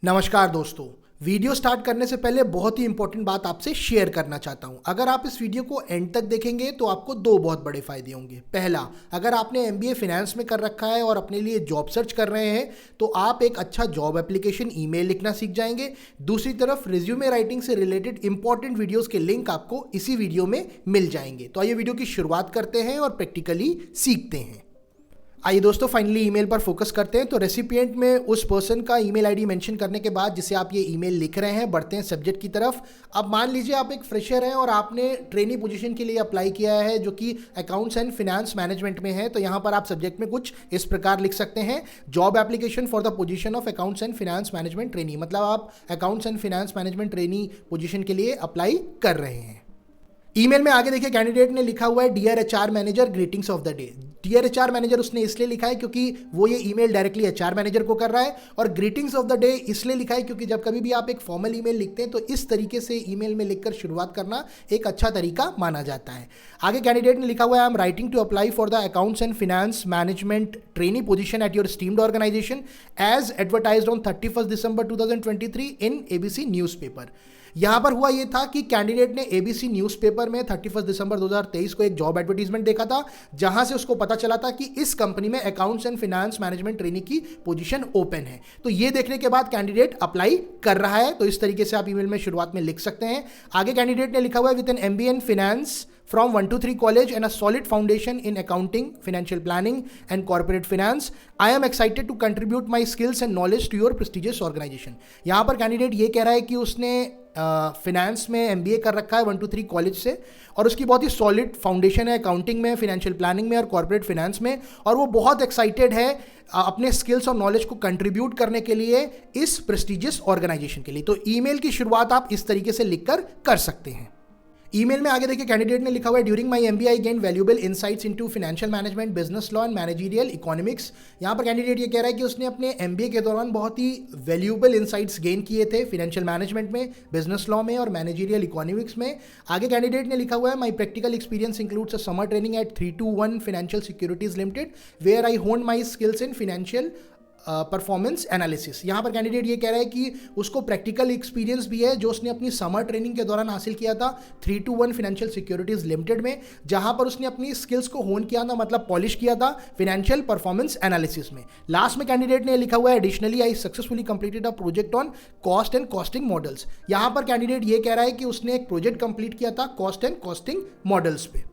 नमस्कार दोस्तों। Video start करने से पहले बहुत ही इंपॉर्टेंट बात आपसे शेयर करना चाहता हूं। अगर आप इस वीडियो को एंड तक देखेंगे तो आपको दो बहुत बड़े फायदे होंगे। पहला, अगर आपने एमबीए फाइनेंस में कर रखा है और अपने लिए जॉब सर्च कर रहे हैं तो आप एक अच्छा जॉब एप्लीकेशन ईमेल लिखना सीख जाएंगे। दूसरी तरफ रिज्यूमे राइटिंग से रिलेटेड इंपॉर्टेंट वीडियोस के लिंक आपको इसी वीडियो में मिल जाएंगे। तो आइए वीडियो की शुरुआत करते हैं और प्रैक्टिकली सीखते हैं। आइए दोस्तों, फाइनली ईमेल पर फोकस करते हैं। तो रेसिपिएंट में उस पर्सन का ईमेल आईडी मेंशन करने के बाद जिसे आप ये ईमेल लिख रहे हैं, बढ़ते हैं सब्जेक्ट की तरफ। अब मान लीजिए आप एक फ्रेशर हैं और आपने ट्रेनी पोजीशन के लिए अप्लाई किया है जो कि अकाउंट्स एंड फिनेंस मैनेजमेंट में है। तो यहाँ पर आप सब्जेक्ट में कुछ इस प्रकार लिख सकते हैं, job application for the position of accounts and finance management trainee. मतलब आप accounts and finance management trainee position के लिए अप्लाई कर रहे हैं। ईमेल में आगे देखिए, कैंडिडेट ने लिखा हुआ है dear HR manager, greetings of the day. Dear HR manager उसने इसलिए लिखा है क्योंकि वो ये ईमेल डायरेक्टली एचआर मैनेजर को कर रहा है, और ग्रीटिंग्स ऑफ द डे इसलिए लिखा है क्योंकि जब कभी भी आप एक फॉर्मल ईमेल लिखते हैं तो इस तरीके से ईमेल में लिखकर शुरुआत करना एक अच्छा तरीका माना जाता है। आगे कैंडिडेट ने लिखा हुआ है, I am writing to apply for the accounts and finance management trainee position at your esteemed organisation as advertised on 31 December 2023 in ABC newspaper. यहां पर हुआ यह था कि कैंडिडेट ने एबीसी न्यूज़पेपर में 31 दिसंबर 2023 को एक जॉब एडवर्टीजमेंट देखा था, जहां से उसको पता चला था कि इस कंपनी में accounts and finance management trainee की पोजीशन ओपन है। तो ये देखने के बाद कैंडिडेट अप्लाई कर रहा है। तो इस तरीके से आप ईमेल में शुरुआत में लिख सकते हैं। आगे कैंडिडेट ने लिखा हुआ है, with an MBA in finance from 123 college and a solid foundation in accounting, financial planning and corporate finance, I am excited to contribute my skills and knowledge to your prestigious organization। यहाँ पर candidate ये कह रहा है कि उसने finance में MBA कर रखा है 123 कॉलेज से, और उसकी बहुत ही सॉलिड फाउंडेशन है अकाउंटिंग में, फिनेंशियल प्लानिंग में और कॉर्पोरेट फिनेंस में, और वो बहुत एक्साइटेड है अपने स्किल्स और नॉलेज को कंट्रीब्यूट करने के लिए इस प्रेस्टिजियस ऑर्गेनाइजेशन के लिए। तो ईमेल की शुरुआत आप इस तरीके से लिखकर कर सकते हैं। ईमेल में आगे देखिए, कैंडिडेट ने लिखा हुआ है, during my MBA I gain valuable insights into financial management, business law and managerial economics. यहाँ पर कैंडिडेट ये कह रहा है कि उसने अपने एमबीए के दौरान बहुत ही वैल्यूएबल इनसाइट्स गेन किए थे फाइनेंशियल मैनेजमेंट में, बिजनेस लॉ में और मैनेजरियल इकोनॉमिक्स में। आगे कैंडिडेट ने लिखा हुआ है, my practical experience includes a summer training at 321 financial securities limited where I honed my skills in financial performance analysis. यहाँ पर कैंडिडेट ये कह रहा है कि उसको प्रैक्टिकल एक्सपीरियंस भी है जो उसने अपनी समर ट्रेनिंग के दौरान हासिल किया था 321 फाइनेंशियल सिक्योरिटीज लिमिटेड में, जहाँ पर उसने अपनी स्किल्स को होन किया था, मतलब पॉलिश किया था फाइनेंशियल परफॉर्मेंस एनालिसिस में। लास्ट में कैंडिडेट ने लिखा हुआ है, additionally I successfully completed a project on cost and costing models. यहाँ पर कैंडिडेट ये कह रहा है कि उसने एक प्रोजेक्ट कंप्लीट किया था कॉस्ट एंड कॉस्टिंग मॉडल्स पे।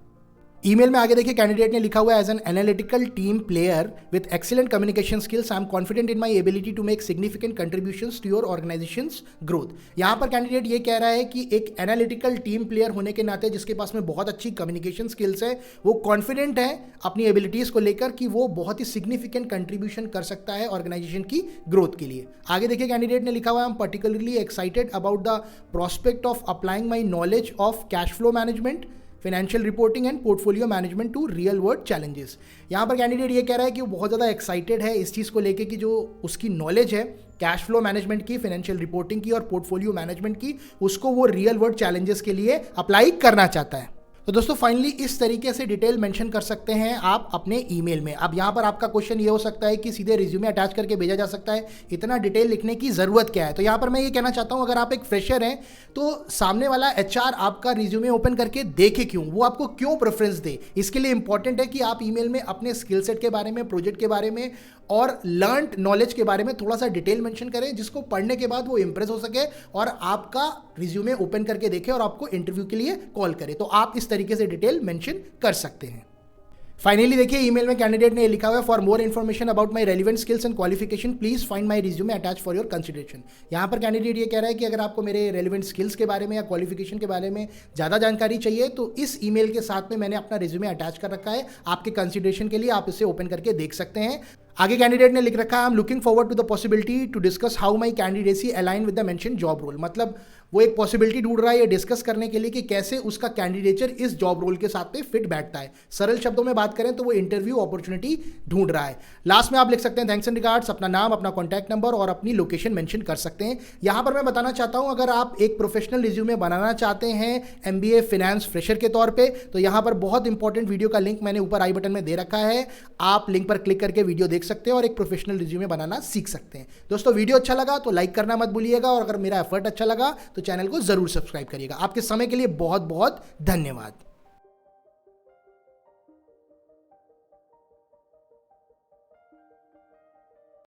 ईमेल में आगे देखिए, कैंडिडेट ने लिखा हुआ है, as an analytical team player with excellent communication skills I am confident in my ability to make significant contributions to your organisations growth. यहाँ पर कैंडिडेट ये कह रहा है कि एक एनालिटिकल टीम प्लेयर होने के नाते जिसके पास में बहुत अच्छी कम्युनिकेशन स्किल्स है, वो कॉन्फिडेंट है अपनी एबिलिटीज़ को लेकर कि वो बहुत ही सिग्निफिकेंट कंट्रीब्यूशन कर सकता है ऑर्गेनाइजेशन की ग्रोथ के लिए। आगे देखिए, कैंडिडेट ने लिखा हुआ है, I am particularly excited about the prospect of applying my knowledge of cash flow management, financial reporting and portfolio management to real world challenges. यहाँ पर कैंडिडेट ये कह रहा है कि वो बहुत ज़्यादा एक्साइटेड है इस चीज़ को लेके कि जो उसकी नॉलेज है कैश फ्लो मैनेजमेंट की, फाइनेंशियल रिपोर्टिंग की और पोर्टफोलियो मैनेजमेंट की, उसको वो रियल वर्ल्ड चैलेंजेस के लिए अप्लाई करना चाहता है। तो दोस्तों फाइनली इस तरीके से डिटेल मेंशन कर सकते हैं आप अपने ईमेल में। अब यहाँ पर आपका क्वेश्चन ये हो सकता है कि सीधे रिज्यूमे अटैच करके भेजा जा सकता है, इतना डिटेल लिखने की ज़रूरत क्या है? तो यहाँ पर मैं ये कहना चाहता हूँ, अगर आप एक फ्रेशर हैं तो सामने वाला एचआर आपका रिज्यूमे ओपन करके देखे क्यों, वो आपको क्यों प्रेफरेंस दे, इसके लिए इंपॉर्टेंट है कि आप ईमेल में अपने स्किल सेट के बारे में, प्रोजेक्ट के बारे में और लर्नड नॉलेज के बारे में थोड़ा सा डिटेल मेंशन करें, जिसको पढ़ने के बाद वो इंप्रेस हो सके और आपका रिज्यूमे ओपन करके देखे और आपको इंटरव्यू के लिए कॉल करे। तो आप इस तरीके से डिटेल मेंशन कर सकते हैं। फाइनली देखिए, ईमेल में कैंडिडेट ने लिखा हुआ है, for more information about my relevant skills and qualification please find my resume attach for your consideration. यहाँ पर कैंडिडेट ये कह रहा है कि अगर आपको मेरे रेलिवेंट स्किल्स के बारे में या क्वालिफिकेशन के बारे में ज़्यादा जानकारी चाहिए तो इस ईमेल के साथ में मैंने अपना रिज्यूमे अटैच कर रखा है आपके कंसिडरेशन के लिए, आप इसे ओपन करके देख सकते हैं। आगे कैंडिडेट ने लिख रखा है, I am looking forward to the possibility to discuss how my candidacy align with the mention job role. मतलब वो एक पॉसिबिलिटी ढूंढ रहा है ये डिस्कस करने के लिए कि कैसे उसका कैंडिडेचर इस जॉब रोल के साथ में फिट बैठता है। सरल शब्दों में बात करें तो वो इंटरव्यू अपॉर्चुनिटी ढूंढ रहा है। लास्ट में आप लिख सकते हैं थैंक्स एंड रिगार्ड्स, अपना नाम, अपना कॉन्टैक्ट नंबर और अपनी लोकेशन मेंशन कर सकते हैं। यहाँ पर मैं बताना चाहता हूँ, अगर आप एक प्रोफेशनल रिज्यूमे बनाना चाहते हैं एमबीए फाइनेंस फ्रेशर के तौर पर, तो यहाँ पर बहुत इंपॉर्टेंट वीडियो का लिंक मैंने ऊपर आई बटन में दे रखा है, आप लिंक पर क्लिक करके वीडियो देख सकते हैं और एक प्रोफेशनल रिज्यूमे बनाना सीख सकते हैं। दोस्तों वीडियो अच्छा लगा तो लाइक करना मत भूलिएगा, और अगर मेरा एफर्ट अच्छा लगा तो चैनल को जरूर सब्सक्राइब करिएगा। आपके समय के लिए बहुत बहुत धन्यवाद।